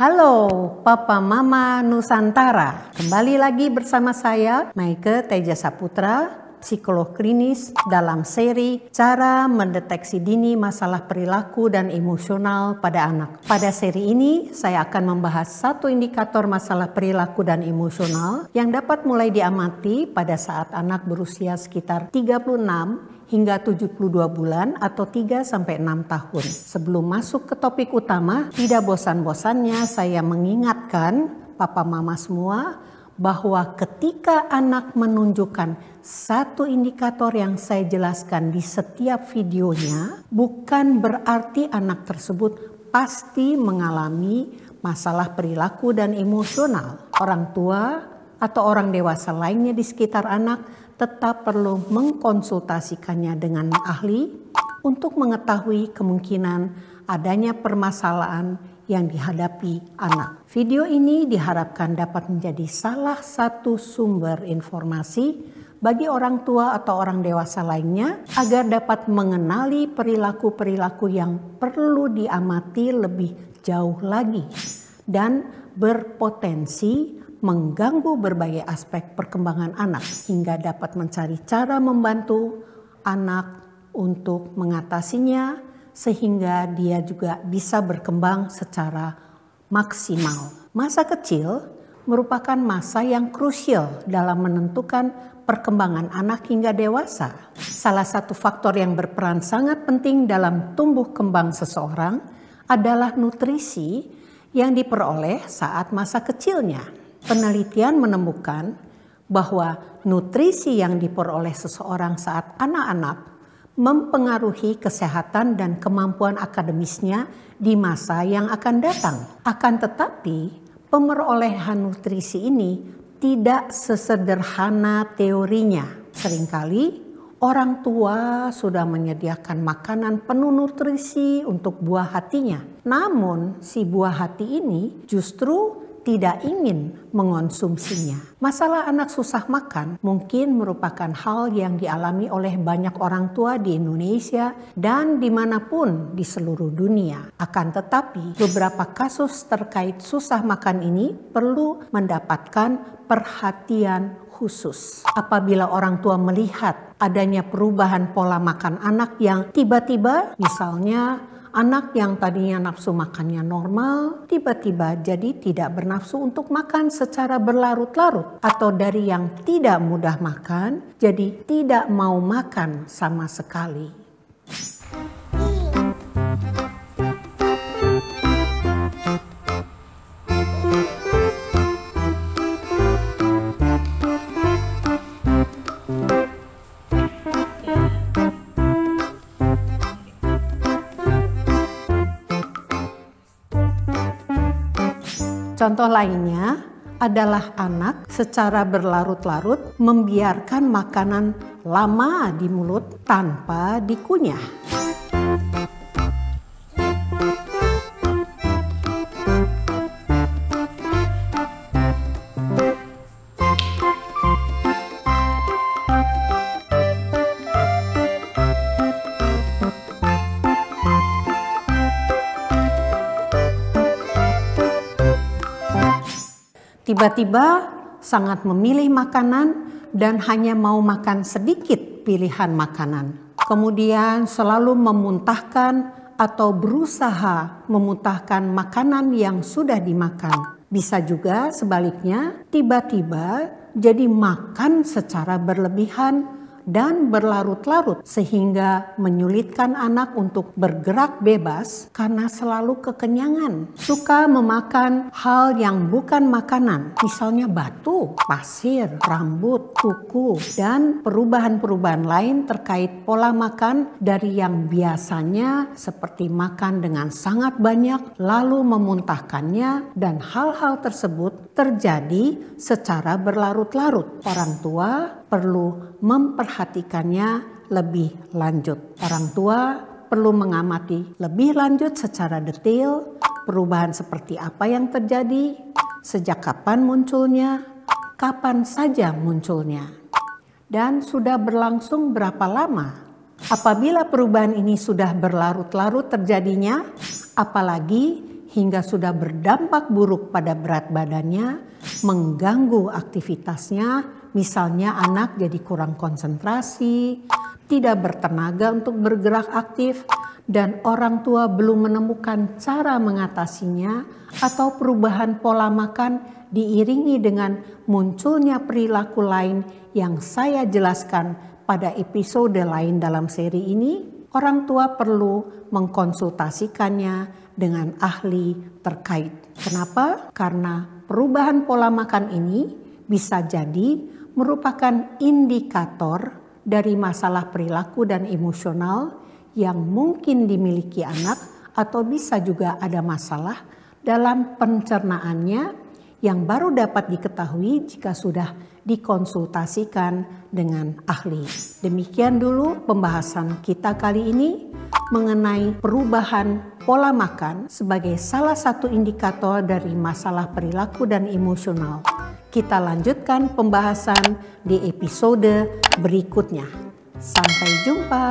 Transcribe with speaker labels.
Speaker 1: Halo Papa Mama Nusantara, kembali lagi bersama saya Maike Teja Saputra, psikolog klinis dalam seri Cara Mendeteksi Dini Masalah Perilaku dan Emosional pada Anak. Pada seri ini saya akan membahas satu indikator masalah perilaku dan emosional yang dapat mulai diamati pada saat anak berusia sekitar 36 hingga 72 bulan atau 3-6 tahun. Sebelum masuk ke topik utama, tidak bosan-bosannya saya mengingatkan Papa Mama semua bahwa ketika anak menunjukkan satu indikator yang saya jelaskan di setiap videonya, bukan berarti anak tersebut pasti mengalami masalah perilaku dan emosional. Orang tua atau orang dewasa lainnya di sekitar anak tetap perlu mengkonsultasikannya dengan ahli untuk mengetahui kemungkinan adanya permasalahan yang dihadapi anak. Video ini diharapkan dapat menjadi salah satu sumber informasi bagi orang tua atau orang dewasa lainnya agar dapat mengenali perilaku-perilaku yang perlu diamati lebih jauh lagi dan berpotensi mengganggu berbagai aspek perkembangan anak hingga dapat mencari cara membantu anak untuk mengatasinya sehingga dia juga bisa berkembang secara maksimal. Masa kecil merupakan masa yang krusial dalam menentukan perkembangan anak hingga dewasa. Salah satu faktor yang berperan sangat penting dalam tumbuh kembang seseorang adalah nutrisi yang diperoleh saat masa kecilnya. Penelitian menemukan bahwa nutrisi yang diperoleh seseorang saat anak-anak mempengaruhi kesehatan dan kemampuan akademisnya di masa yang akan datang. Akan tetapi, pemerolehan nutrisi ini tidak sesederhana teorinya. Seringkali orang tua sudah menyediakan makanan penuh nutrisi untuk buah hatinya. Namun, si buah hati ini justru tidak ingin mengonsumsinya. Masalah anak susah makan mungkin merupakan hal yang dialami oleh banyak orang tua di Indonesia dan dimanapun di seluruh dunia. Akan tetapi, beberapa kasus terkait susah makan ini perlu mendapatkan perhatian khusus. Apabila orang tua melihat adanya perubahan pola makan anak yang tiba-tiba, misalnya anak yang tadinya nafsu makannya normal, tiba-tiba jadi tidak bernafsu untuk makan secara berlarut-larut. Atau dari yang tidak mudah makan, jadi tidak mau makan sama sekali. Contoh lainnya adalah anak secara berlarut-larut membiarkan makanan lama di mulut tanpa dikunyah. Tiba-tiba sangat memilih makanan dan hanya mau makan sedikit pilihan makanan. Kemudian selalu memuntahkan atau berusaha memuntahkan makanan yang sudah dimakan. Bisa juga sebaliknya, tiba-tiba jadi makan secara berlebihan dan berlarut-larut sehingga menyulitkan anak untuk bergerak bebas karena selalu kekenyangan. Suka memakan hal yang bukan makanan, misalnya batu, pasir, rambut, kuku, dan perubahan-perubahan lain terkait pola makan dari yang biasanya seperti makan dengan sangat banyak lalu memuntahkannya, dan hal-hal tersebut terjadi secara berlarut-larut. Orang tua perlu memperhatikannya lebih lanjut. Orang tua perlu mengamati lebih lanjut secara detail perubahan seperti apa yang terjadi, sejak kapan munculnya, kapan saja munculnya, dan sudah berlangsung berapa lama. Apabila perubahan ini sudah berlarut-larut terjadinya, apalagi hingga sudah berdampak buruk pada berat badannya, mengganggu aktivitasnya, misalnya anak jadi kurang konsentrasi, tidak bertenaga untuk bergerak aktif, dan orang tua belum menemukan cara mengatasinya, atau perubahan pola makan diiringi dengan munculnya perilaku lain yang saya jelaskan pada episode lain dalam seri ini, orang tua perlu mengkonsultasikannya dengan ahli terkait. Kenapa? Karena perubahan pola makan ini bisa jadi merupakan indikator dari masalah perilaku dan emosional yang mungkin dimiliki anak, atau bisa juga ada masalah dalam pencernaannya yang baru dapat diketahui jika sudah dikonsultasikan dengan ahli. Demikian dulu pembahasan kita kali ini mengenai perubahan pola makan sebagai salah satu indikator dari masalah perilaku dan emosional. Kita lanjutkan pembahasan di episode berikutnya. Sampai jumpa.